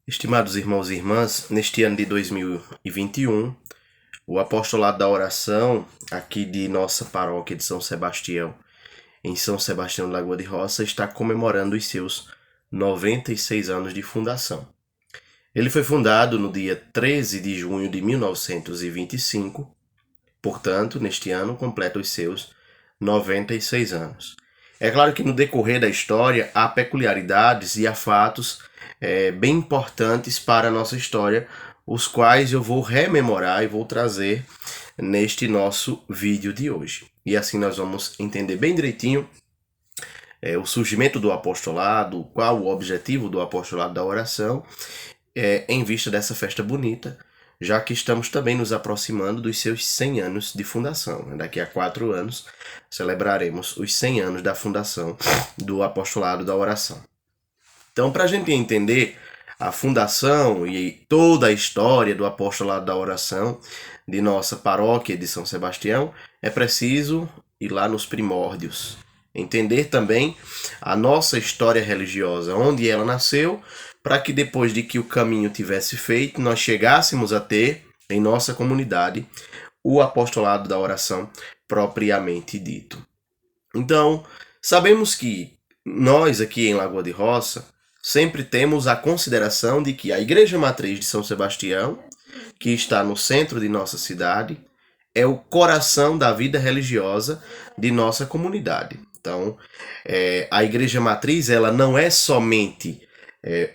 Estimados irmãos e irmãs, neste ano de 2021, o apostolado da oração aqui de nossa paróquia de São Sebastião, em São Sebastião de Lagoa de Roça, está comemorando os seus 96 anos de fundação. Ele foi fundado no dia 13 de junho de 1925, portanto, neste ano completa os seus 96 anos. É claro que no decorrer da história há peculiaridades e há fatos bem importantes para a nossa história, os quais eu vou rememorar e vou trazer neste nosso vídeo de hoje. E assim nós vamos entender bem direitinho o surgimento do apostolado, qual o objetivo do apostolado da oração, em vista dessa festa bonita, já que estamos também nos aproximando dos seus 100 anos de fundação. Daqui a 4 anos celebraremos os 100 anos da fundação do apostolado da oração. Então, para a gente entender a fundação e toda a história do apostolado da oração de nossa paróquia de São Sebastião, é preciso ir lá nos primórdios, entender também a nossa história religiosa, onde ela nasceu, para que depois de que o caminho tivesse feito, nós chegássemos a ter em nossa comunidade o apostolado da oração propriamente dito. Então, sabemos que nós aqui em Lagoa de Roça sempre temos a consideração de que a Igreja Matriz de São Sebastião, que está no centro de nossa cidade, é o coração da vida religiosa de nossa comunidade. Então, a Igreja Matriz ela não é somente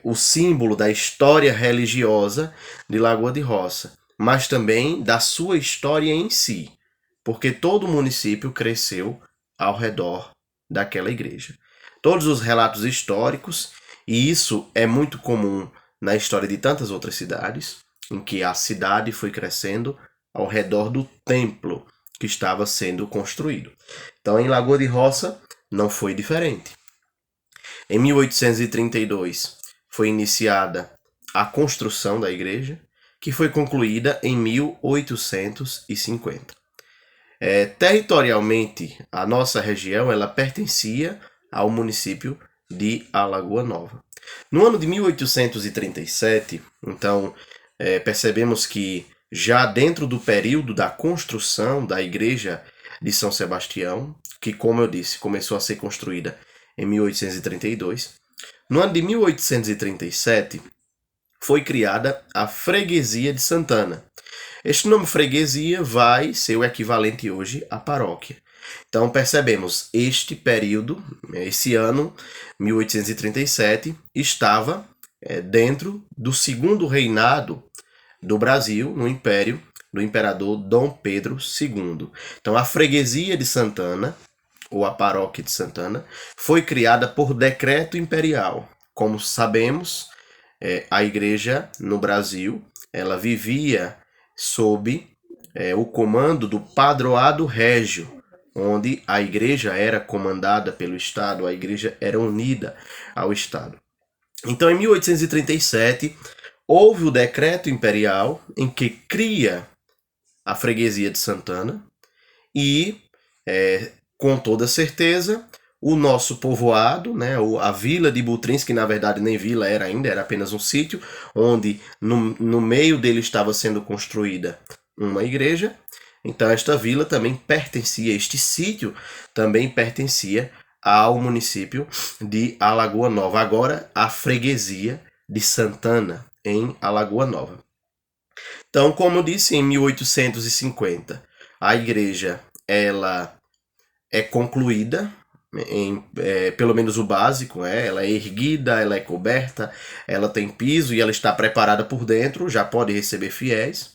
o símbolo da história religiosa de Lagoa de Roça, mas também da sua história em si, porque todo o município cresceu ao redor daquela igreja. Todos os relatos históricos, e isso é muito comum na história de tantas outras cidades, em que a cidade foi crescendo ao redor do templo que estava sendo construído. Então, em Lagoa de Roça, não foi diferente. Em 1832, foi iniciada a construção da igreja, que foi concluída em 1850. Territorialmente, a nossa região ela pertencia ao município de Alagoa Nova. No ano de 1837, então, percebemos que já dentro do período da construção da igreja de São Sebastião, que, como eu disse, começou a ser construída em 1832, no ano de 1837 foi criada a Freguesia de Santana. Este nome freguesia vai ser o equivalente hoje à paróquia. Então percebemos, este período, esse ano, 1837, estava dentro do segundo reinado do Brasil, no Império do Imperador Dom Pedro II. Então a Freguesia de Santana, ou a Paróquia de Santana, foi criada por decreto imperial. Como sabemos, a igreja no Brasil, ela vivia sob o comando do Padroado Régio, onde a igreja era comandada pelo Estado, a igreja era unida ao Estado. Então, em 1837, houve o decreto imperial em que cria a Freguesia de Santana e, com toda certeza, o nosso povoado, né, a vila de Butrins, que na verdade nem vila era ainda, era apenas um sítio, onde no meio dele estava sendo construída uma igreja. Então esta vila também pertencia, este sítio também pertencia ao município de Alagoa Nova, agora a Freguesia de Santana, em Alagoa Nova. Então, como eu disse, em 1850, a igreja ela é concluída, pelo menos o básico, ela é erguida, ela é coberta, ela tem piso e ela está preparada por dentro, já pode receber fiéis.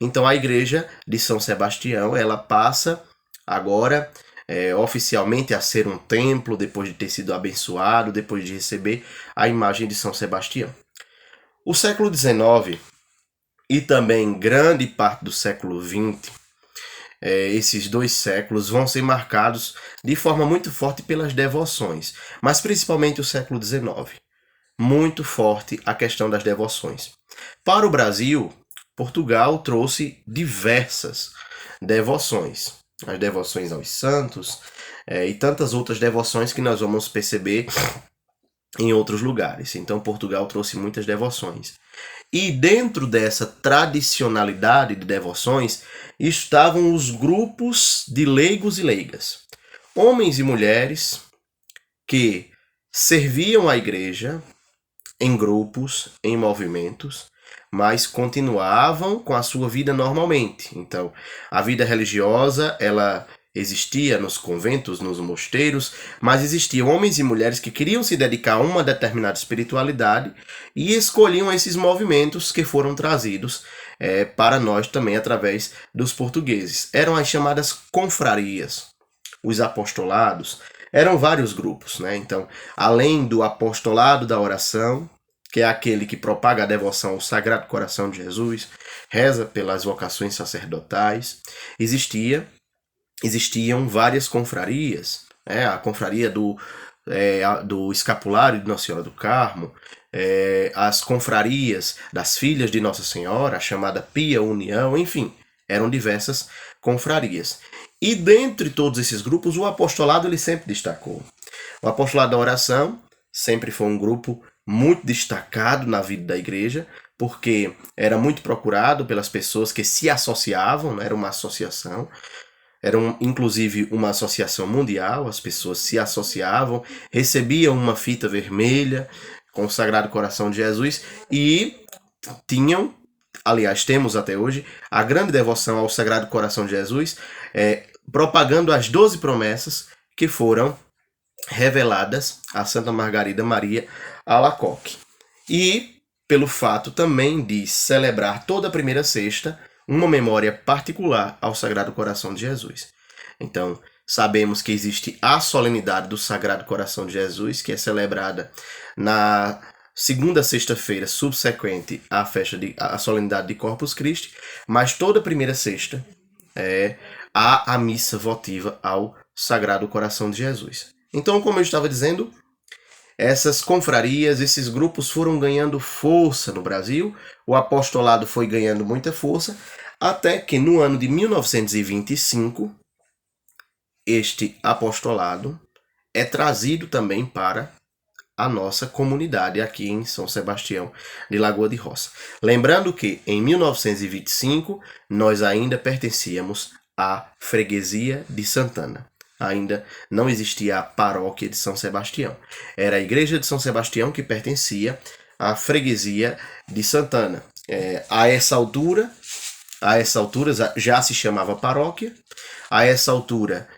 Então a igreja de São Sebastião ela passa agora oficialmente a ser um templo, depois de ter sido abençoado, depois de receber a imagem de São Sebastião. O século XIX e também grande parte do século XX, esses 2 séculos vão ser marcados de forma muito forte pelas devoções, mas principalmente o século XIX, muito forte a questão das devoções. Para o Brasil, Portugal trouxe diversas devoções, as devoções aos santos e tantas outras devoções que nós vamos perceber em outros lugares. Então Portugal trouxe muitas devoções. E dentro dessa tradicionalidade de devoções estavam os grupos de leigos e leigas. Homens e mulheres que serviam a igreja em grupos, em movimentos, mas continuavam com a sua vida normalmente. Então, a vida religiosa, ela existia nos conventos, nos mosteiros, mas existiam homens e mulheres que queriam se dedicar a uma determinada espiritualidade e escolhiam esses movimentos que foram trazidos para nós também através dos portugueses. Eram as chamadas confrarias, os apostolados, eram vários grupos, né? Então, além do apostolado da oração, que é aquele que propaga a devoção ao Sagrado Coração de Jesus, reza pelas vocações sacerdotais, existiam várias confrarias, a confraria do Escapulário de Nossa Senhora do Carmo, as confrarias das Filhas de Nossa Senhora, a chamada Pia União, enfim, eram diversas confrarias. E dentre todos esses grupos, o apostolado ele sempre destacou. O apostolado da oração sempre foi um grupo muito destacado na vida da igreja, porque era muito procurado pelas pessoas que se associavam, né? Era uma associação, inclusive uma associação mundial, as pessoas se associavam, recebiam uma fita vermelha com o Sagrado Coração de Jesus e tinham, aliás, temos até hoje, a grande devoção ao Sagrado Coração de Jesus, propagando as 12 promessas que foram reveladas a Santa Margarida Maria Alacoque. E pelo fato também de celebrar toda a primeira sexta uma memória particular ao Sagrado Coração de Jesus. Então, sabemos que existe a solenidade do Sagrado Coração de Jesus, que é celebrada na segunda sexta-feira subsequente à solenidade de Corpus Christi, mas toda primeira sexta há a missa votiva ao Sagrado Coração de Jesus. Então, como eu estava dizendo, essas confrarias, esses grupos foram ganhando força no Brasil, o apostolado foi ganhando muita força, até que no ano de 1925, este apostolado é trazido também para a nossa comunidade aqui em São Sebastião de Lagoa de Roça. Lembrando que em 1925 nós ainda pertencíamos à freguesia de Santana. Ainda não existia a paróquia de São Sebastião. Era a igreja de São Sebastião que pertencia à freguesia de Santana. A essa altura já se chamava paróquia. A essa altura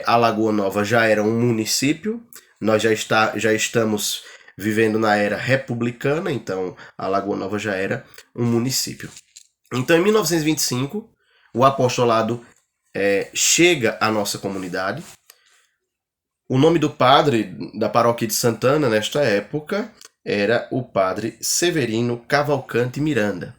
a Lagoa Nova já era um município. Nós já estamos vivendo na era republicana, então a Lagoa Nova já era um município. Então, em 1925, o apostolado chega à nossa comunidade. O nome do padre da paróquia de Santana, nesta época, era o padre Severino Cavalcante Miranda.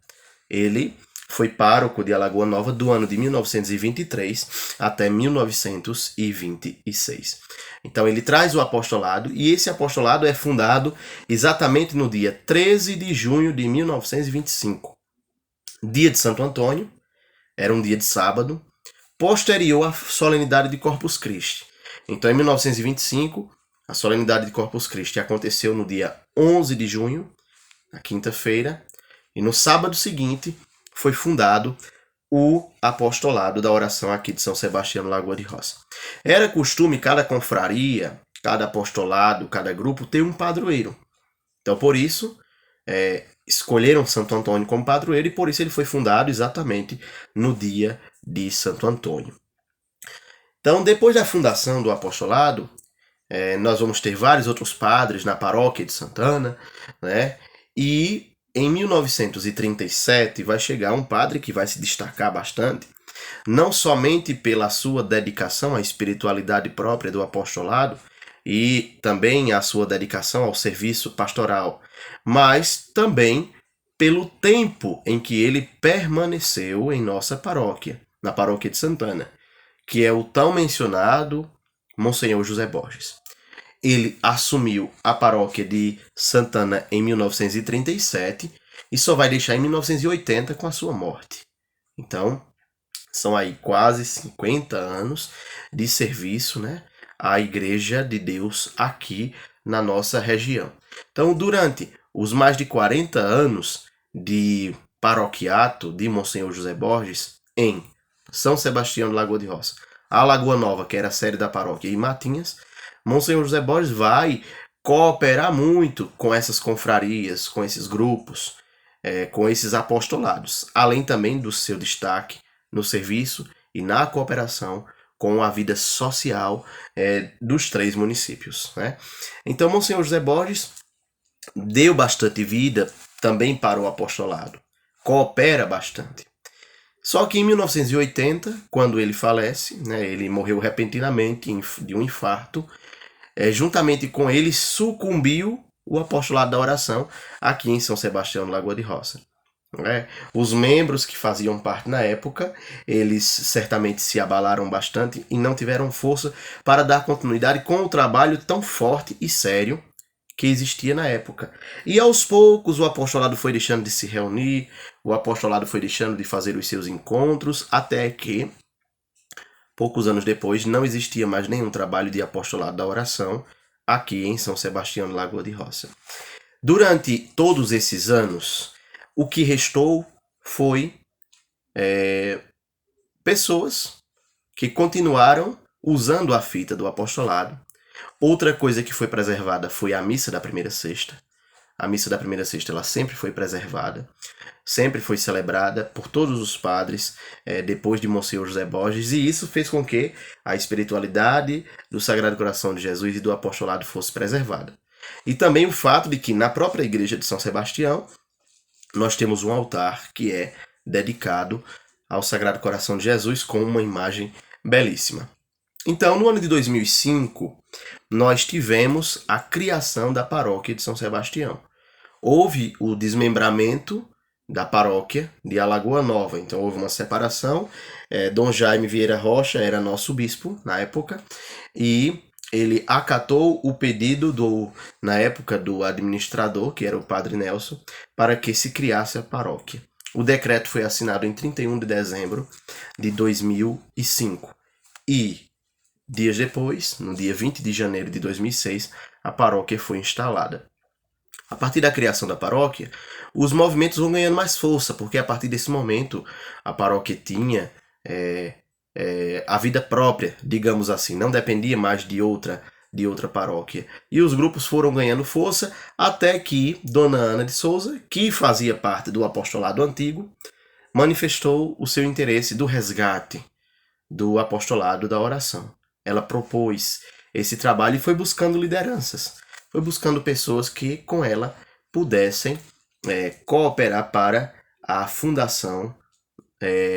Ele foi pároco de Alagoa Nova do ano de 1923 até 1926. Então ele traz o apostolado, e esse apostolado é fundado exatamente no dia 13 de junho de 1925. Dia de Santo Antônio, era um dia de sábado, posterior à solenidade de Corpus Christi. Então, em 1925, a solenidade de Corpus Christi aconteceu no dia 11 de junho, na quinta-feira, e no sábado seguinte foi fundado o apostolado da oração aqui de São Sebastião, Lagoa de Roça. Era costume cada confraria, cada apostolado, cada grupo ter um padroeiro. Então, por isso, escolheram Santo Antônio como padroeiro e por isso ele foi fundado exatamente no dia de Santo Antônio. Então, depois da fundação do apostolado, nós vamos ter vários outros padres na paróquia de Santana, né? E em 1937 vai chegar um padre que vai se destacar bastante, não somente pela sua dedicação à espiritualidade própria do apostolado e também a sua dedicação ao serviço pastoral, mas também pelo tempo em que ele permaneceu em nossa paróquia, na paróquia de Santana, que é o tão mencionado Monsenhor José Borges. Ele assumiu a paróquia de Santana em 1937 e só vai deixar em 1980 com a sua morte. Então, são aí quase 50 anos de serviço, né, à Igreja de Deus aqui na nossa região. Então, durante os mais de 40 anos de paroquiato de Monsenhor José Borges em São Sebastião de Lagoa de Roça, a Lagoa Nova, que era a sede da paróquia, e Matinhas, Monsenhor José Borges vai cooperar muito com essas confrarias, com esses grupos, com esses apostolados, além também do seu destaque no serviço e na cooperação com a vida social dos 3 municípios. Né? Então, Monsenhor José Borges deu bastante vida também para o apostolado, coopera bastante. Só que em 1980, quando ele falece, né, ele morreu repentinamente de um infarto, juntamente com ele sucumbiu o apostolado da oração aqui em São Sebastião, Lagoa de Roça. Os membros que faziam parte na época, eles certamente se abalaram bastante e não tiveram força para dar continuidade com o trabalho tão forte e sério que existia na época. E aos poucos o apostolado foi deixando de se reunir, o apostolado foi deixando de fazer os seus encontros, até que, poucos anos depois, não existia mais nenhum trabalho de apostolado da oração aqui em São Sebastião de Lagoa de Roça. Durante todos esses anos, o que restou foi pessoas que continuaram usando a fita do apostolado. Outra coisa que foi preservada foi a missa da primeira sexta. A missa da primeira sexta ela sempre foi preservada, sempre foi celebrada por todos os padres depois de Monsenhor José Borges, e isso fez com que a espiritualidade do Sagrado Coração de Jesus e do apostolado fosse preservada. E também o fato de que na própria igreja de São Sebastião nós temos um altar que é dedicado ao Sagrado Coração de Jesus com uma imagem belíssima. Então, no ano de 2005, nós tivemos a criação da paróquia de São Sebastião. Houve o desmembramento da paróquia de Alagoa Nova, então houve uma separação. Dom Jaime Vieira Rocha era nosso bispo na época, e ele acatou o pedido na época do administrador, que era o padre Nelson, para que se criasse a paróquia. O decreto foi assinado em 31 de dezembro de 2005. E dias depois, no dia 20 de janeiro de 2006, a paróquia foi instalada. A partir da criação da paróquia, os movimentos vão ganhando mais força, porque a partir desse momento a paróquia tinha a vida própria, digamos assim, não dependia mais de outra paróquia. E os grupos foram ganhando força até que Dona Ana de Souza, que fazia parte do apostolado antigo, manifestou o seu interesse do resgate do apostolado da oração. Ela propôs esse trabalho e foi buscando lideranças, foi buscando pessoas que com ela pudessem cooperar para a fundação,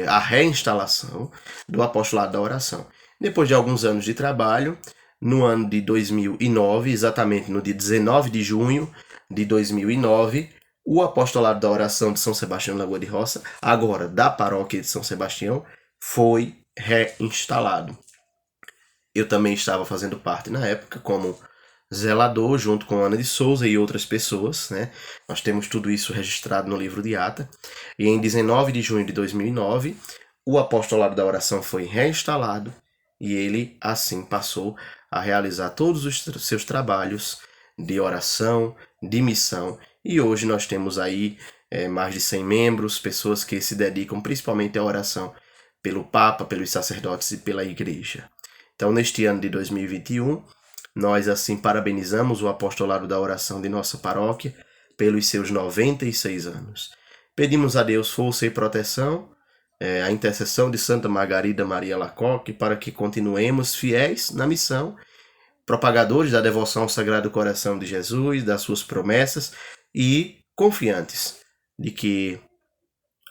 a reinstalação do apostolado da oração. Depois de alguns anos de trabalho, no ano de 2009, exatamente no dia 19 de junho de 2009, o apostolado da oração de São Sebastião de Lagoa de Roça, agora da paróquia de São Sebastião, foi reinstalado. Eu também estava fazendo parte na época como zelador, junto com Ana de Souza e outras pessoas, né? Nós temos tudo isso registrado no livro de ata. E em 19 de junho de 2009, o apostolado da oração foi reinstalado e ele, assim, passou a realizar todos os seus trabalhos de oração, de missão. E hoje nós temos aí mais de 100 membros, pessoas que se dedicam principalmente à oração pelo Papa, pelos sacerdotes e pela Igreja. Então, neste ano de 2021, nós assim parabenizamos o apostolado da oração de nossa paróquia pelos seus 96 anos. Pedimos a Deus força e proteção, a intercessão de Santa Margarida Maria Lacoque, para que continuemos fiéis na missão, propagadores da devoção ao Sagrado Coração de Jesus, das suas promessas, e confiantes de que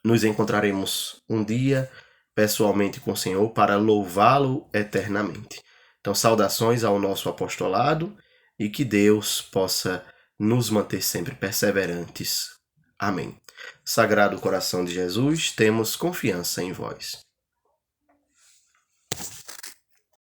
nos encontraremos um dia pessoalmente com o Senhor para louvá-lo eternamente. Então, saudações ao nosso apostolado e que Deus possa nos manter sempre perseverantes. Amém. Sagrado Coração de Jesus, temos confiança em vós.